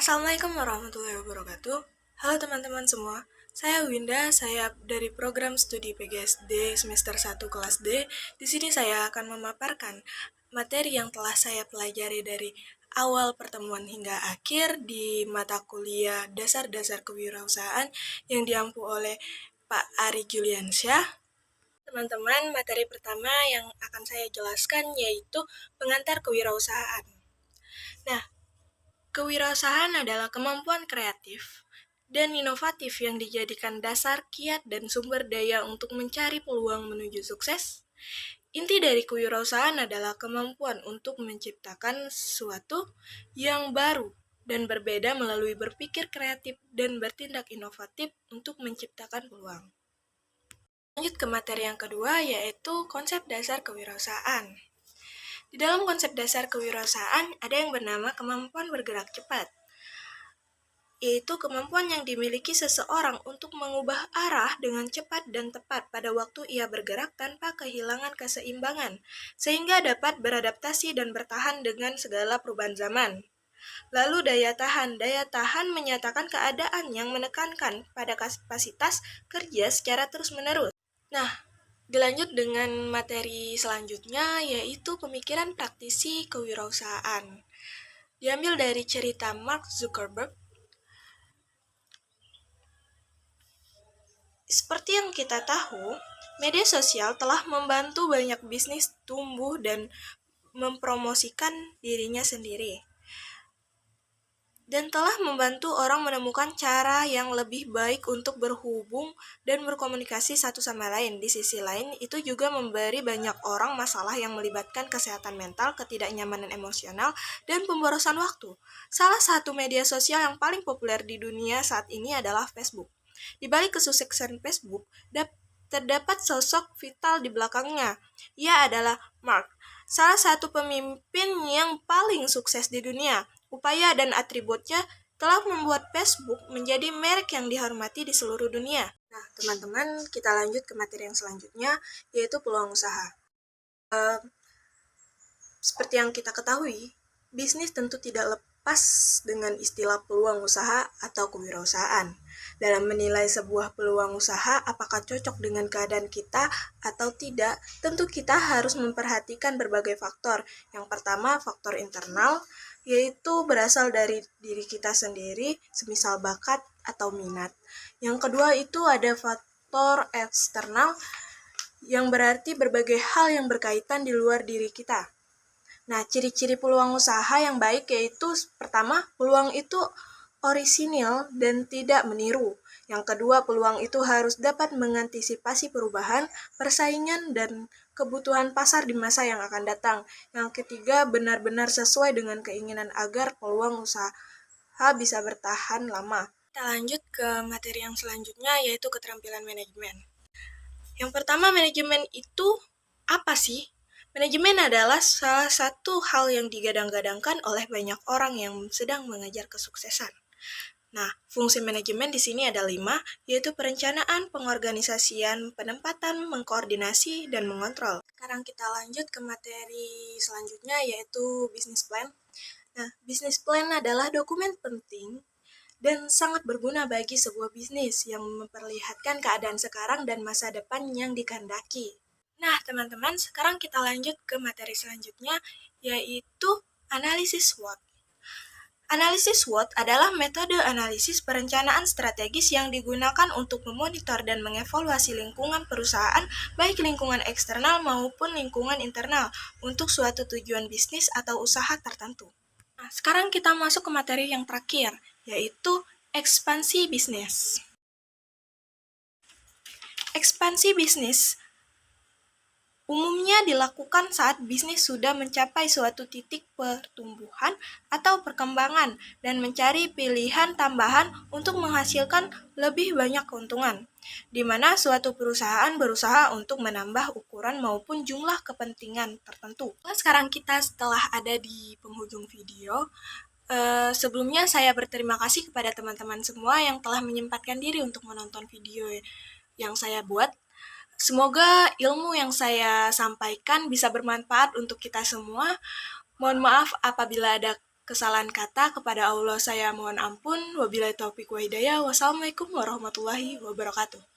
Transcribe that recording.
Assalamualaikum warahmatullahi wabarakatuh. Halo teman-teman semua, saya Winda, saya dari program studi PGSD semester 1 kelas D. Di sini saya akan memaparkan materi yang telah saya pelajari dari awal pertemuan hingga akhir di mata kuliah Dasar-Dasar Kewirausahaan yang diampu oleh Pak Ari Juliansyah. Teman-teman, materi pertama yang akan saya jelaskan yaitu pengantar kewirausahaan. Nah, kewirausahaan adalah kemampuan kreatif dan inovatif yang dijadikan dasar, kiat, dan sumber daya untuk mencari peluang menuju sukses. Inti dari kewirausahaan adalah kemampuan untuk menciptakan sesuatu yang baru dan berbeda melalui berpikir kreatif dan bertindak inovatif untuk menciptakan peluang. Lanjut ke materi yang kedua, yaitu konsep dasar kewirausahaan. Di dalam konsep dasar kewirausahaan ada yang bernama kemampuan bergerak cepat, yaitu kemampuan yang dimiliki seseorang untuk mengubah arah dengan cepat dan tepat pada waktu ia bergerak tanpa kehilangan keseimbangan, sehingga dapat beradaptasi dan bertahan dengan segala perubahan zaman. Lalu daya tahan. Daya tahan menyatakan keadaan yang menekankan pada kapasitas kerja secara terus-menerus. Nah, dilanjut dengan materi selanjutnya, yaitu pemikiran praktisi kewirausahaan. Diambil dari cerita Mark Zuckerberg. Seperti yang kita tahu, media sosial telah membantu banyak bisnis tumbuh dan mempromosikan dirinya sendiri, dan telah membantu orang menemukan cara yang lebih baik untuk berhubung dan berkomunikasi satu sama lain. Di sisi lain, itu juga memberi banyak orang masalah yang melibatkan kesehatan mental, ketidaknyamanan emosional, dan pemborosan waktu. Salah satu media sosial yang paling populer di dunia saat ini adalah Facebook. Di balik kesuksesan Facebook, terdapat sosok vital di belakangnya. Ia adalah Mark, salah satu pemimpin yang paling sukses di dunia. Upaya dan atributnya telah membuat Facebook menjadi merek yang dihormati di seluruh dunia. Nah, teman-teman, kita lanjut ke materi yang selanjutnya, yaitu peluang usaha. Seperti yang kita ketahui, bisnis tentu tidak lepas dengan istilah peluang usaha atau kewirausahaan. Dalam menilai sebuah peluang usaha, apakah cocok dengan keadaan kita atau tidak, tentu kita harus memperhatikan berbagai faktor. Yang pertama, faktor internal, yaitu berasal dari diri kita sendiri, semisal bakat atau minat. Yang kedua itu ada faktor eksternal, yang berarti berbagai hal yang berkaitan di luar diri kita. Nah, ciri-ciri peluang usaha yang baik yaitu pertama, peluang itu orisinil dan tidak meniru. Yang kedua, peluang itu harus dapat mengantisipasi perubahan, persaingan, dan kebutuhan pasar di masa yang akan datang. Yang ketiga, benar-benar sesuai dengan keinginan agar peluang usaha bisa bertahan lama. Kita lanjut ke materi yang selanjutnya, yaitu keterampilan manajemen. Yang pertama, manajemen itu apa sih? Manajemen adalah salah satu hal yang digadang-gadangkan oleh banyak orang yang sedang mengejar kesuksesan. Nah, fungsi manajemen di sini ada 5, yaitu perencanaan, pengorganisasian, penempatan, mengkoordinasi, dan mengontrol. Sekarang kita lanjut ke materi selanjutnya, yaitu business plan. Nah, business plan adalah dokumen penting dan sangat berguna bagi sebuah bisnis yang memperlihatkan keadaan sekarang dan masa depan yang dikehendaki. Nah, teman-teman, sekarang kita lanjut ke materi selanjutnya, yaitu analisis SWOT. Analisis SWOT adalah metode analisis perencanaan strategis yang digunakan untuk memonitor dan mengevaluasi lingkungan perusahaan, baik lingkungan eksternal maupun lingkungan internal, untuk suatu tujuan bisnis atau usaha tertentu. Nah, sekarang kita masuk ke materi yang terakhir, yaitu ekspansi bisnis. Ekspansi bisnis umumnya dilakukan saat bisnis sudah mencapai suatu titik pertumbuhan atau perkembangan dan mencari pilihan tambahan untuk menghasilkan lebih banyak keuntungan, di mana suatu perusahaan berusaha untuk menambah ukuran maupun jumlah kepentingan tertentu. Sekarang kita setelah ada di penghujung video, sebelumnya saya berterima kasih kepada teman-teman semua yang telah menyempatkan diri untuk menonton video yang saya buat. Semoga ilmu yang saya sampaikan bisa bermanfaat untuk kita semua. Mohon maaf apabila ada Kesalahan kata kepada Allah saya mohon ampun. Wabillahi taufiq wa hidayah. Wassalamualaikum warahmatullahi wabarakatuh.